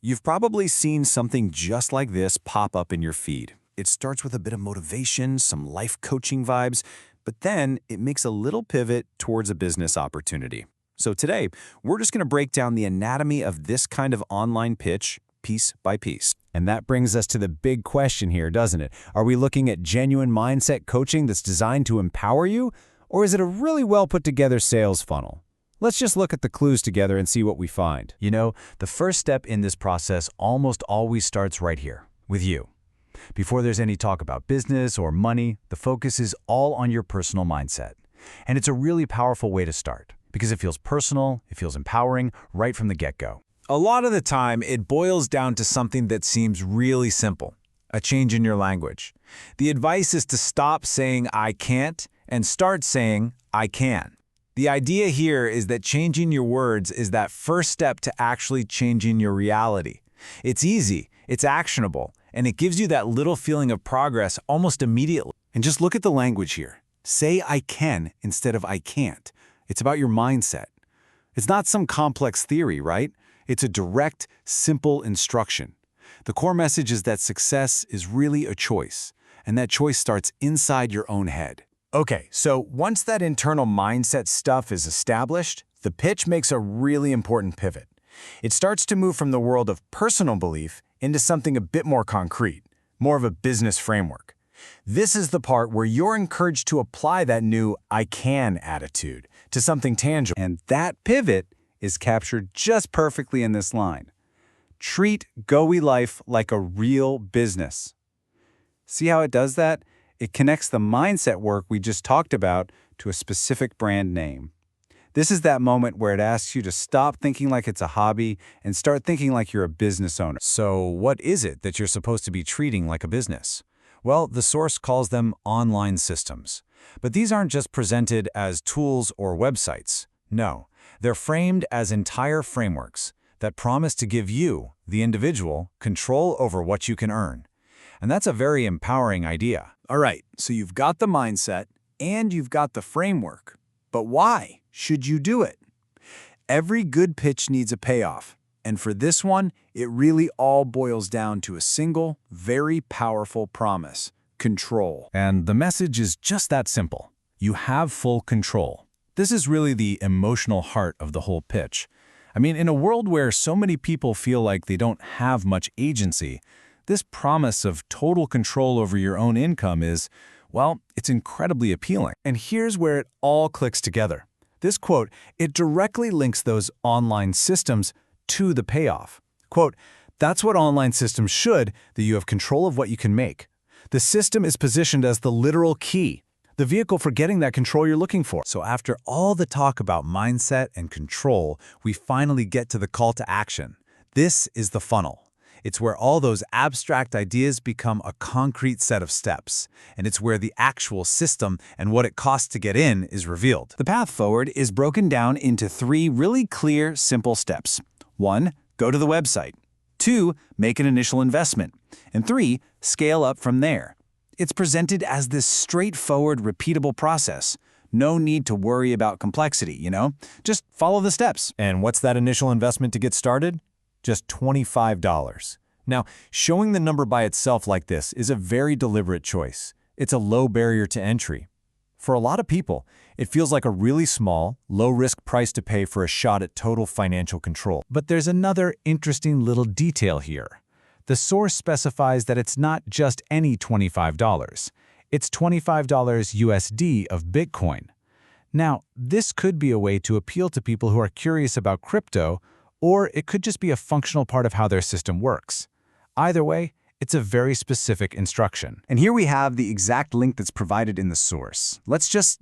You've probably seen something just like this pop up in your feed. It starts with a bit of motivation, some life coaching vibes, but then it makes a little pivot towards a business opportunity. So today, we're just going to break down the anatomy of this kind of online pitch piece by piece. And that brings us to the big question here, doesn't it? Are we looking at genuine mindset coaching that's designed to empower you, or is it a really well put together sales funnel? Let's just look at the clues together and see what we find. You know, the first step in this process almost always starts right here, with you. Before there's any talk about business or money, the focus is all on your personal mindset. And it's a really powerful way to start, because it feels personal, it feels empowering right from the get-go. A lot of the time, it boils down to something that seems really simple, a change in your language. The advice is to stop saying "I can't" and start saying "I can." The idea here is that changing your words is that first step to actually changing your reality. It's easy, it's actionable, and it gives you that little feeling of progress almost immediately. And just look at the language here. Say "I can" instead of "I can't." It's about your mindset. It's not some complex theory, right? It's a direct, simple instruction. The core message is that success is really a choice, and that choice starts inside your own head. Okay, so once that internal mindset stuff is established, the pitch makes a really important pivot. It starts to move from the world of personal belief into something a bit more concrete, more of a business framework. This is the part where you're encouraged to apply that new "I can" attitude to something tangible. And that pivot is captured just perfectly in this line. Treat GOE Life like a real business. See how it does that? It connects the mindset work we just talked about to a specific brand name. This is that moment where it asks you to stop thinking like it's a hobby and start thinking like you're a business owner. So what is it that you're supposed to be treating like a business? Well, the source calls them online systems. But these aren't just presented as tools or websites. No, they're framed as entire frameworks that promise to give you, the individual, control over what you can earn. And that's a very empowering idea. All right, so you've got the mindset and you've got the framework. But why should you do it? Every good pitch needs a payoff. And for this one, it really all boils down to a single, very powerful promise: control. And the message is just that simple. You have full control. This is really the emotional heart of the whole pitch. I mean, in a world where so many people feel like they don't have much agency, this promise of total control over your own income is, well, it's incredibly appealing. And here's where it all clicks together. This quote, it directly links those online systems to the payoff. Quote, "That's what online systems should, that you have control of what you can make. The system is positioned as the literal key, the vehicle for getting that control you're looking for." So after all the talk about mindset and control, we finally get to the call to action. This is the funnel. It's where all those abstract ideas become a concrete set of steps, and it's where the actual system and what it costs to get in is revealed. The path forward is broken down into 3 really clear, simple steps. 1, go to the website. 2, make an initial investment. And 3, scale up from there. It's presented as this straightforward, repeatable process. No need to worry about complexity, you know? Just follow the steps. And what's that initial investment to get started? Just $25. Now, showing the number by itself like this is a very deliberate choice. It's a low barrier to entry. For a lot of people, it feels like a really small, low-risk price to pay for a shot at total financial control. But there's another interesting little detail here. The source specifies that it's not just any $25. It's $25 USD of Bitcoin. Now, this could be a way to appeal to people who are curious about crypto, or it could just be a functional part of how their system works. Either way, it's a very specific instruction. And here we have the exact link that's provided in the source. Let's just,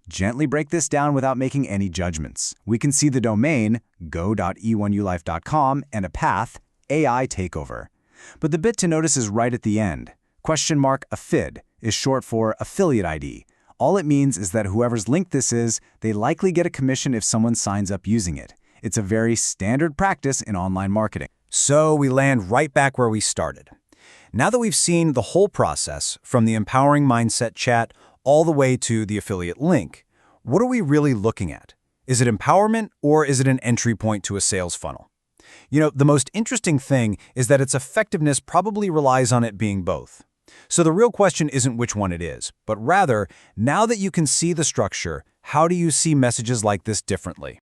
gently break this down without making any judgments. We can see the domain, go.e1ulife.com, and a path, AI Takeover. But the bit to notice is right at the end. !affid is short for affiliate ID. All it means is that whoever's link this is, they likely get a commission if someone signs up using it. It's a very standard practice in online marketing. So we land right back where we started. Now that we've seen the whole process, from the empowering mindset chat all the way to the affiliate link, what are we really looking at? Is it empowerment or is it an entry point to a sales funnel? You know, the most interesting thing is that its effectiveness probably relies on it being both. So the real question isn't which one it is, but rather, now that you can see the structure, how do you see messages like this differently?